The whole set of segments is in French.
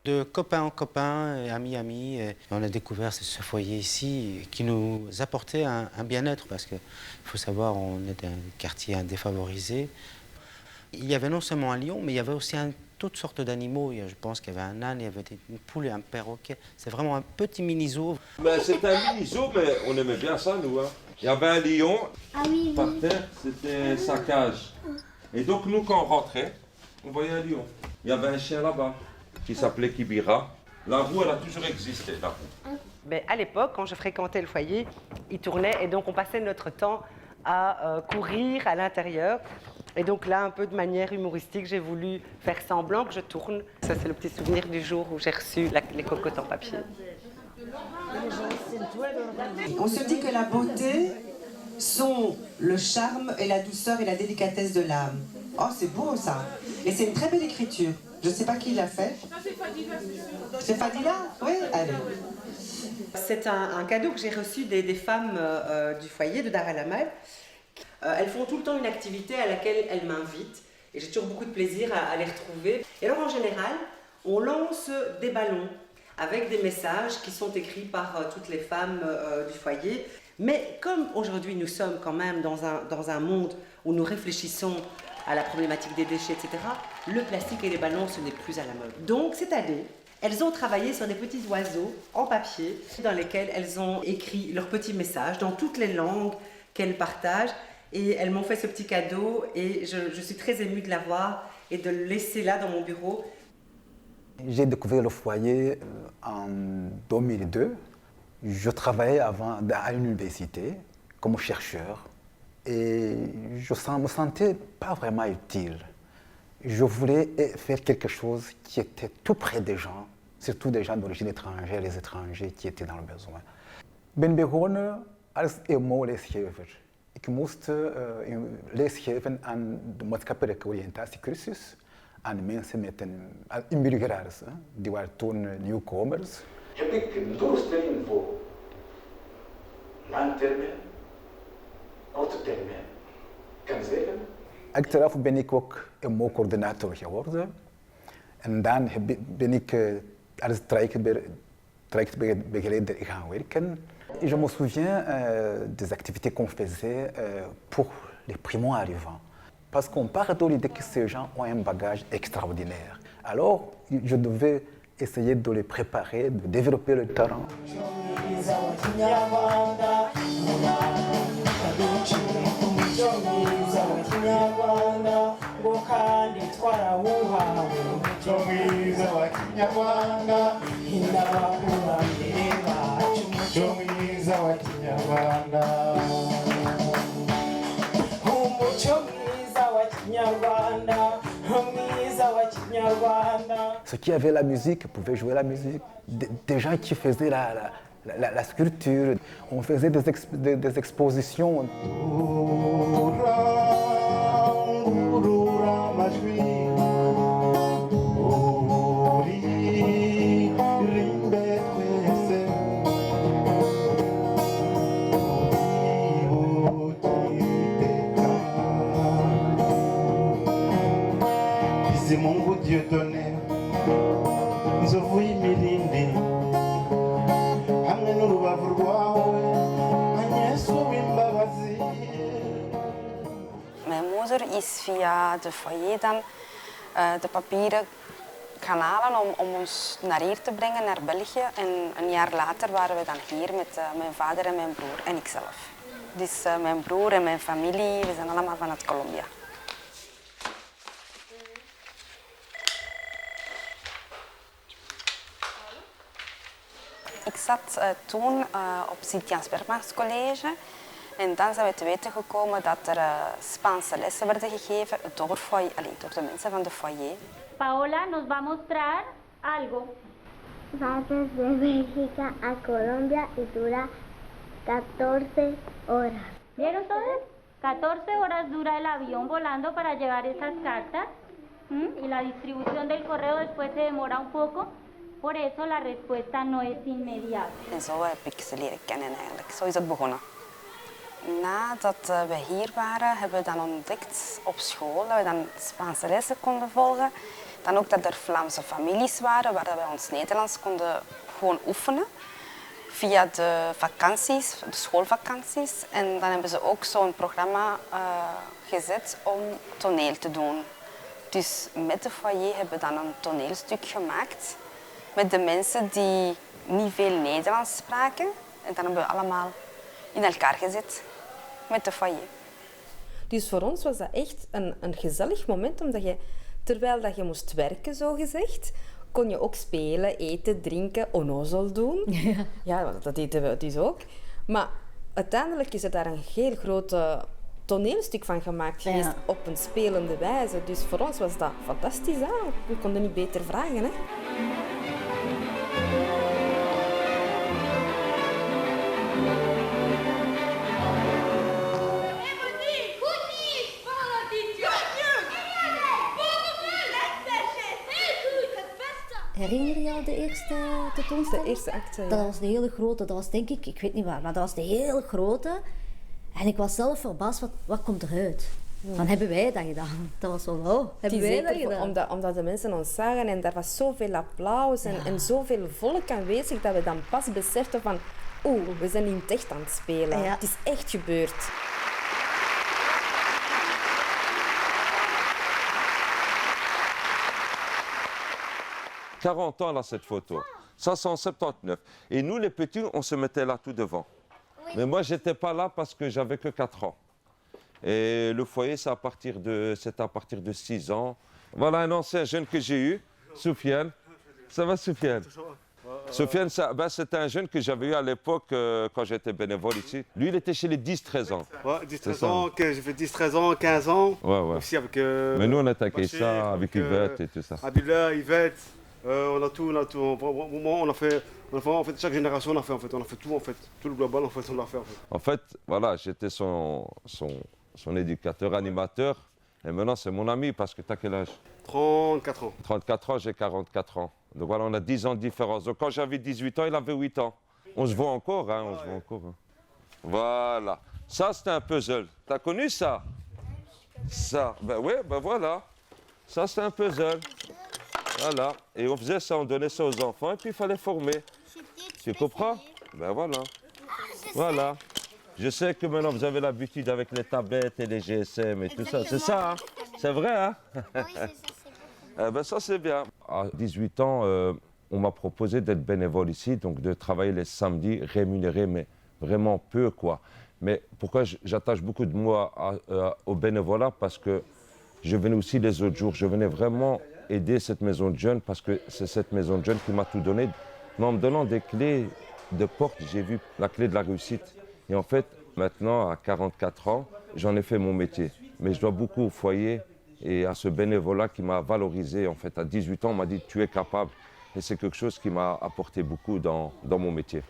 De copain en copain, ami, on a découvert ce foyer ici qui nous apportait un bien-être parce qu'il faut savoir, on est d'un quartier défavorisé. Il y avait non seulement un lion, mais il y avait aussi toutes sortes d'animaux. Je pense qu'il y avait un âne, il y avait une poule et un perroquet. C'est vraiment un petit mini-zoo. C'est un mini-zoo, mais on aimait bien ça, nous. Hein. Il y avait un lion par terre, c'était sa cage. Et donc, nous, quand on rentrait, on voyait un lion. Il y avait un chien là-bas qui s'appelait Kibira. La roue, elle a toujours existé, la roue. Mais à l'époque, quand je fréquentais le foyer, il tournait et donc on passait notre temps à courir à l'intérieur. Et donc là, un peu de manière humoristique, j'ai voulu faire semblant que je tourne. Ça, c'est le petit souvenir du jour où j'ai reçu les cocottes en papier. On se dit que la beauté sont le charme et la douceur et la délicatesse de l'âme. Oh, c'est beau ça. Et c'est une très belle écriture. Je ne sais pas qui l'a fait. C'est Fadila? Oui, allez. C'est un cadeau que j'ai reçu des femmes du foyer de Dar el Amal. Elles font tout le temps une activité à laquelle elles m'invitent. Et j'ai toujours beaucoup de plaisir à les retrouver. Et alors en général, on lance des ballons avec des messages qui sont écrits par toutes les femmes du foyer. Mais comme aujourd'hui nous sommes quand même dans un monde où nous réfléchissons à la problématique des déchets, etc., le plastique et les ballons, ce n'est plus à la mode. Donc cette année, elles ont travaillé sur des petits oiseaux en papier dans lesquels elles ont écrit leurs petits messages dans toutes les langues qu'elles partagent. Et elles m'ont fait ce petit cadeau et je suis très émue de l'avoir et de le laisser là dans mon bureau. J'ai découvert le foyer en 2002. Je travaillais avant à l'université comme chercheur et je ne me sentais pas vraiment utile. Je voulais faire quelque chose qui était tout près des gens, surtout des gens d'origine étrangère, les étrangers qui étaient dans le besoin. Ben begonnen als EMO-lesgever. Ik moest lesgeven aan de maatschappelijke oriëntatiecursus aan mensen met inburgeraars. Die waren toen nieuwkomers. Heb ik een doelstelling voor lang termijn, korte termijn kan zeggen? Achteraf ben ik ook EMO-coördinator geworden. En dan ben ik als trajectbegeleider gaan werken. Je me souviens des activités qu'on faisait pour les primo-arrivants. Parce qu'on part de l'idée que ces gens ont un bagage extraordinaire. Alors, je devais essayer de les préparer, de développer le talent. Ceux qui avaient la musique pouvaient jouer la musique. Des gens qui faisaient la sculpture. On faisait des expositions. Mungu Dieudonné nzovu y'imilindi hamwe n'urubavu rwawe Yesu w'imbabazi. Mijn moeder is via de foyer dan de papieren gaan halen om ons naar hier te brengen, naar België. En een jaar later waren we dan hier met mijn vader en mijn broer en ikzelf. Dus mijn broer en mijn familie, we zijn allemaal vanuit Colombia. Ik zat toen op Sint-Jans Bergmans College en dan zijn we te weten gekomen dat er Spaanse lessen werden gegeven door de mensen van de foyer. Paola nos va a mostrar algo. Va desde Bélgica a Colombia y dura 14 horas. ¿Vieron todos? 14 horas dura el avión volando para llevar esas cartas. Y la distribución del correo después se demora un poco. Por eso la respuesta no es inmediata. En zo heb ik ze leren kennen eigenlijk. Zo is het begonnen. Nadat we hier waren, hebben we dan ontdekt op school dat we dan Spaanse lessen konden volgen Dan ook dat er Vlaamse families waren waar wij ons Nederlands konden gewoon oefenen. Via de vakanties, de schoolvakanties. En dan hebben ze ook zo'n programma gezet om toneel te doen. Dus met de foyer hebben we dan een toneelstuk gemaakt. Met de mensen die niet veel Nederlands spraken. En dan hebben we allemaal in elkaar gezet met de foyer. Dus voor ons was dat echt een gezellig moment, omdat je, terwijl dat je moest werken, zogezegd, kon je ook spelen, eten, drinken, onnozel doen. Ja, dat deden we dus ook. Maar uiteindelijk is er daar een heel groot toneelstuk van gemaakt geweest op een spelende wijze. Dus voor ons was dat fantastisch. Hè? We konden niet beter vragen. Hè? Herinner je jou de eerste tentoonstelling? De eerste acte, ja. Dat was de hele grote, dat was denk ik weet niet waar, maar dat was de hele grote. En ik was zelf verbaasd, wat komt eruit? Van, hebben wij dat gedaan? Dat was zo, wow, hebben wij dat gedaan? Omdat de mensen ons zagen en daar was zoveel applaus en zoveel volk aanwezig, dat we dan pas beseften van, we zijn in het echt aan het spelen. Ja. Het is echt gebeurd. « 40 ans, là, cette photo. Ça, c'est en 79. Et nous, les petits, on se mettait là tout devant. Oui. Mais moi, je n'étais pas là parce que j'avais que 4 ans. Et le foyer, c'est à partir de 6 ans. Voilà un ancien jeune que j'ai eu, Soufiane. Ça va, Soufiane? Soufiane, c'était un jeune que j'avais eu à l'époque quand j'étais bénévole ici. Lui, il était chez les 10-13 ans. Ouais, 10-13 ans, j'ai fait 10-13 ans, 15 ans. Ouais. Aussi avec, mais nous, on attaquait ça avec Yvette et tout ça. Abdullah, Yvette. On a tout. On a fait, en fait, chaque génération, on a fait tout, en fait. Tout le global, en fait, on l'a fait, en fait. En fait, voilà, j'étais son éducateur, animateur. Et maintenant, c'est mon ami, parce que tu as quel âge? 34 ans. 34 ans, j'ai 44 ans. Donc voilà, on a 10 ans de différence. Donc quand j'avais 18 ans, il avait 8 ans. On se voit encore, hein, Voilà. Ça, c'était un puzzle. T'as connu ça? Ça, ben oui, ben voilà. Ça, c'est un puzzle. Voilà, et on faisait ça, on donnait ça aux enfants et puis il fallait former. Tu comprends? Ben voilà. Voilà. Je sais que maintenant vous avez l'habitude avec les tablettes et les GSM et tout ça. C'est ça, hein? C'est vrai, hein? Oui, c'est ça. Ben ça, c'est bien. À 18 ans, on m'a proposé d'être bénévole ici, donc de travailler les samedis rémunérés, mais vraiment peu, quoi. Mais pourquoi j'attache beaucoup de moi au bénévolat? Parce que je venais aussi les autres jours, je venais vraiment aider cette maison de jeunes parce que c'est cette maison de jeunes qui m'a tout donné. Mais en me donnant des clés de porte, j'ai vu la clé de la réussite. Et en fait, maintenant, à 44 ans, j'en ai fait mon métier. Mais je dois beaucoup au foyer et à ce bénévolat qui m'a valorisé. En fait, à 18 ans, on m'a dit « tu es capable ». Et c'est quelque chose qui m'a apporté beaucoup dans mon métier.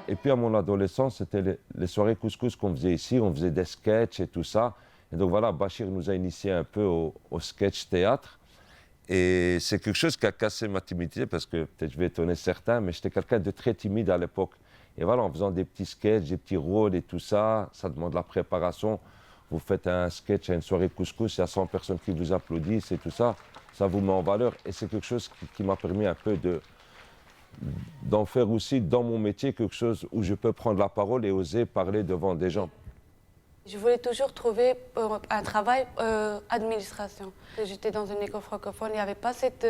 Et puis à mon adolescence, c'était les soirées couscous qu'on faisait ici. On faisait des sketchs et tout ça. Et donc voilà, Bachir nous a initiés un peu au sketch théâtre. Et c'est quelque chose qui a cassé ma timidité parce que peut-être je vais étonner certains, mais j'étais quelqu'un de très timide à l'époque. Et voilà, en faisant des petits sketchs, des petits rôles et tout ça, ça demande la préparation. Vous faites un sketch à une soirée couscous, il y a 100 personnes qui vous applaudissent et tout ça. Ça vous met en valeur. Et c'est quelque chose qui m'a permis un peu d'en faire aussi dans mon métier quelque chose où je peux prendre la parole et oser parler devant des gens. Je voulais toujours trouver un travail administration. J'étais dans une école francophone, il n'y avait pas cette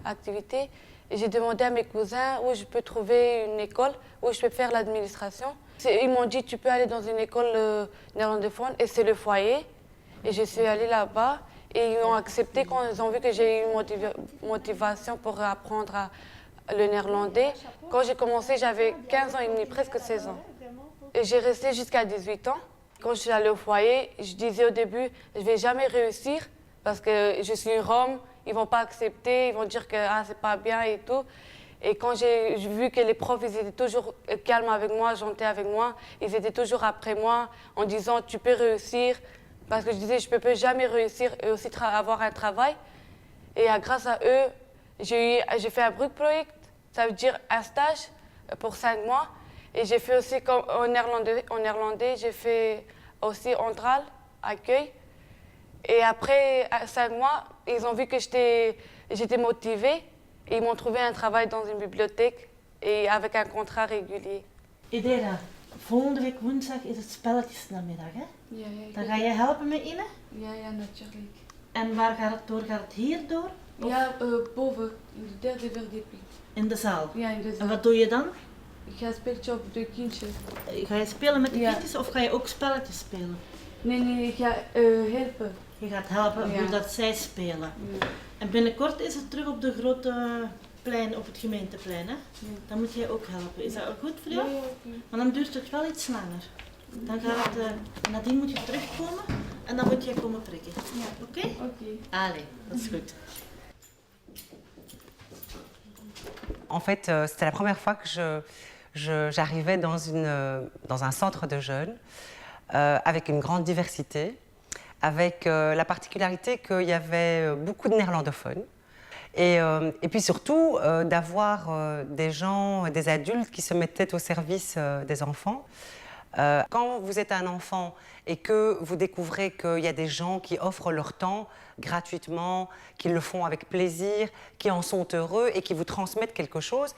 activité. Et j'ai demandé à mes cousins où je peux trouver une école où je peux faire l'administration. Ils m'ont dit tu peux aller dans une école néerlandophone et c'est le foyer. Et je suis allée là-bas et ils ont accepté quand ils ont vu que j'ai eu une motivation pour apprendre le néerlandais. Quand j'ai commencé, j'avais 15 ans et demi, presque 16 ans. Et j'ai resté jusqu'à 18 ans. Quand je suis allée au foyer, je disais au début, je ne vais jamais réussir parce que je suis une Rome, ils ne vont pas accepter, ils vont dire que c'est pas bien et tout. Et quand j'ai vu que les profs, ils étaient toujours calmes avec moi, gentils avec moi, ils étaient toujours après moi en disant tu peux réussir. Parce que je disais je ne peux jamais réussir et aussi avoir un travail. Et grâce à eux, j'ai fait un Brugproject, ça veut dire un stage pour 5 mois. Et j'ai fait aussi en néerlandais j'ai fait aussi Ontral, accueil. Et après 5 mois, ils ont vu que j'étais motivée. Et ils m'ont trouvé un travail dans une bibliothèque et avec un contrat régulier. Idera, volgende week woensdag is het spelletjesnamiddag, hè? Ja, ja. Dan ga je helpen met Ine? Ja, ja, natuurlijk. En waar gaat het door? Gaat het hier door? Of? Ja, boven, in de derde verdieping. In de zaal? Ja, in de zaal. En wat doe je dan? Ik ga spelen op de kindjes. Ga je spelen met de kindjes of ga je ook spelletjes spelen? Nee, ik ga helpen. Je gaat helpen hoe dat zij spelen. Ja. En binnenkort is het terug op de grote plein, op het gemeenteplein, hè? Ja. Dan moet jij ook helpen. Is dat ook goed voor jou? Ja, okay. Maar dan duurt het wel iets langer. Dan gaat het, nadien moet je terugkomen en dan moet jij komen prikken. Ja. Oké? Oké. Allee, dat is goed. En fait, c'était la première fois que j'arrivais dans un centre de jeunes avec une grande diversité, avec la particularité qu'il y avait beaucoup de néerlandophones et puis surtout d'avoir des gens, des adultes qui se mettaient au service des enfants. Quand vous êtes un enfant et que vous découvrez qu'il y a des gens qui offrent leur temps gratuitement, qui le font avec plaisir, qui en sont heureux et qui vous transmettent quelque chose,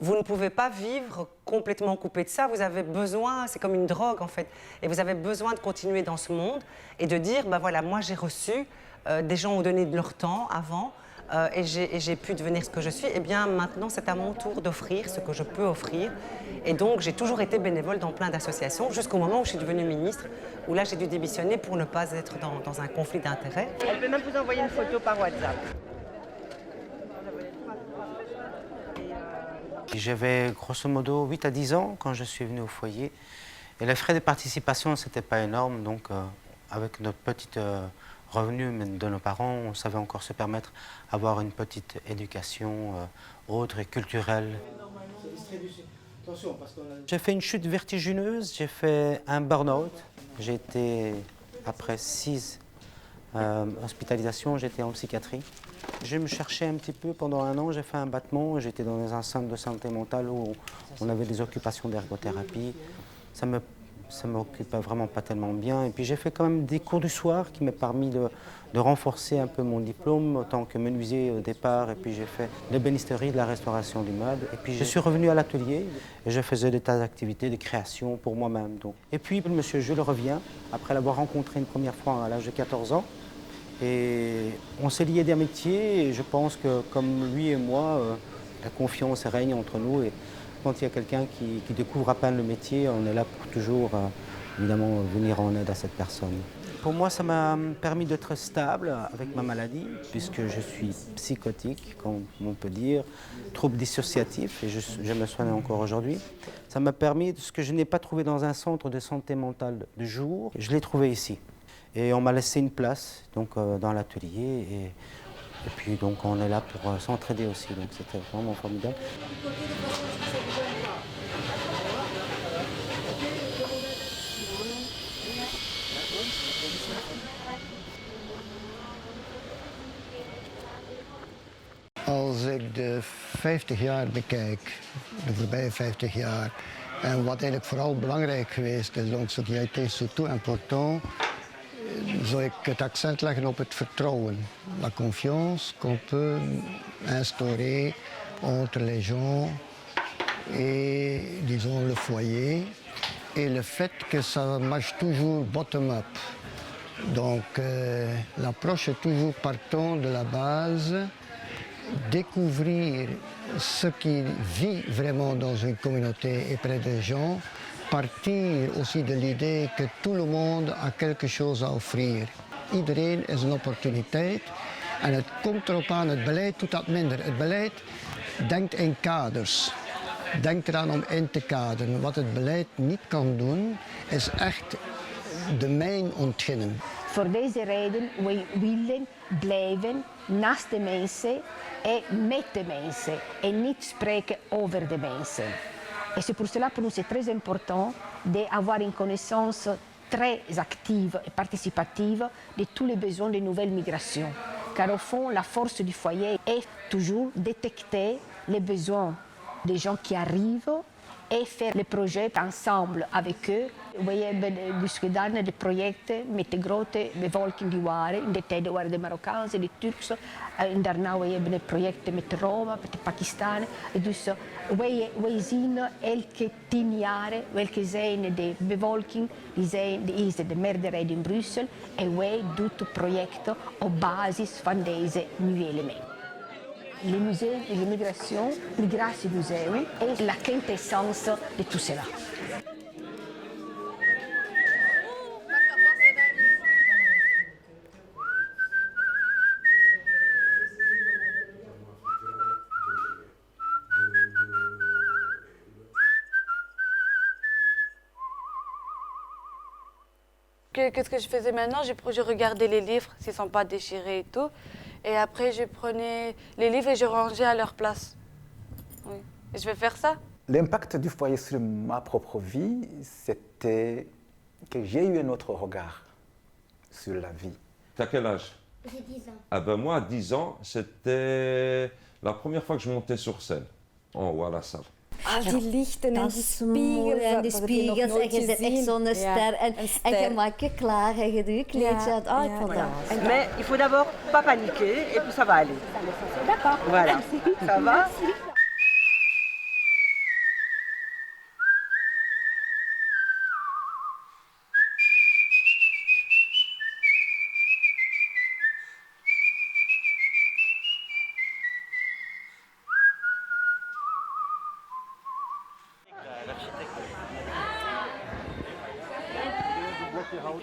vous ne pouvez pas vivre complètement coupé de ça. Vous avez besoin, c'est comme une drogue en fait, et vous avez besoin de continuer dans ce monde et de dire, ben voilà, moi j'ai reçu, des gens ont donné de leur temps avant et j'ai pu devenir ce que je suis. Et bien maintenant c'est à mon tour d'offrir ce que je peux offrir. Et donc j'ai toujours été bénévole dans plein d'associations jusqu'au moment où je suis devenue ministre, où là j'ai dû démissionner pour ne pas être dans un conflit d'intérêts. Elle peut même vous envoyer une photo par WhatsApp. J'avais grosso modo 8 à 10 ans quand je suis venu au foyer. Et les frais de participation, ce n'était pas énorme. Donc avec notre petit revenu de nos parents, on savait encore se permettre d'avoir une petite éducation autre et culturelle. J'ai fait une chute vertigineuse, j'ai fait un burn-out. J'ai été, après 6 hospitalisations, j'étais en psychiatrie. Je me cherchais un petit peu pendant 1 an, j'ai fait un battement, j'étais dans un centre de santé mentale où on avait des occupations d'ergothérapie. Ça m'occupait vraiment pas tellement bien. Et puis j'ai fait quand même des cours du soir qui m'ont permis de renforcer un peu mon diplôme en tant que menuisier au départ. Et puis j'ai fait l'ébénisterie, de la restauration du meuble. Et puis je suis revenu à l'atelier et je faisais des tas d'activités, de création pour moi-même. Et puis monsieur Jules revient, après l'avoir rencontré une première fois à l'âge de 14 ans. Et on s'est liés d'amitié et je pense que comme lui et moi, la confiance règne entre nous. Et quand il y a quelqu'un qui découvre à peine le métier, on est là pour toujours, évidemment, venir en aide à cette personne. Pour moi, ça m'a permis d'être stable avec ma maladie, puisque je suis psychotique, comme on peut dire, trouble dissociatif, et je me soigne encore aujourd'hui. Ça m'a permis, ce que je n'ai pas trouvé dans un centre de santé mentale de jour, je l'ai trouvé ici. Et on m'a laissé une place donc, dans l'atelier, et puis donc, on est là pour s'entraider aussi, donc c'était vraiment formidable. Als ik de 50 jaar bekijk, de voorbije 50 jaar, en wat eigenlijk vooral belangrijk geweest is, donc ce qui a été surtout important, zou ik het accent leggen op het vertrouwen. La confiance qu'on peut instaurer entre les gens et, disons, le foyer, et le fait que ça marche toujours bottom-up. Donc l'approche est toujours partant de la base, découvrir ce qui vit vraiment dans une communauté et près des gens, partir aussi de l'idée que tout le monde a quelque chose à offrir. Iedereen is een opportuniteit en het komt erop aan, het beleid doet dat minder. Het beleid denkt in kaders, denkt eraan om in te kaderen. Wat het beleid niet kan doen, is echt de mijn ontginnen. Voor deze reden wij willen blijven naast de mensen en met de mensen en niet spreken over de mensen. Et c'est pour cela pour nous c'est très important d'avoir une connaissance très active et participative de tous les besoins des nouvelles migrations. Car au fond, la force du foyer est toujours détecter les besoins des gens qui arrivent et faire les projets ensemble avec eux. We hebben dus gedaan de projecten met de grote bevolking die waren. In de tijd waren de Marokkaanse, de Turkse. En daarna we hebben de projecten met de Roma, met de Pakistanen. Dus wij zien elke 10 jaar welke zijn de bevolking, die is de meerderheid in Brussel. En wij doen projecten op basis van deze nieuwe elementen. Le musée de l'immigration, Migratiemuseum, est la quintessence de tout cela. Qu'est-ce que je faisais maintenant? Je regardais les livres, s'ils ne sont pas déchirés et tout. Et après, je prenais les livres et je rangeais à leur place. Oui. Et je vais faire ça. L'impact du foyer sur ma propre vie, c'était que j'ai eu un autre regard sur la vie. T'as quel âge? J'ai 10 ans. Ah ben moi, à 10 ans, c'était la première fois que je montais sur scène, en haut à la salle. Ah, die lichten en die spiegels. En die spiegels, en je zit echt zo'n ster. En je maakt je klaar en je doet je kleedje uit. Oh, ik vond dat. Mais il faut d'abord pas paniquer et puis ça va aller. D'accord. Voilà. Ça va? Hout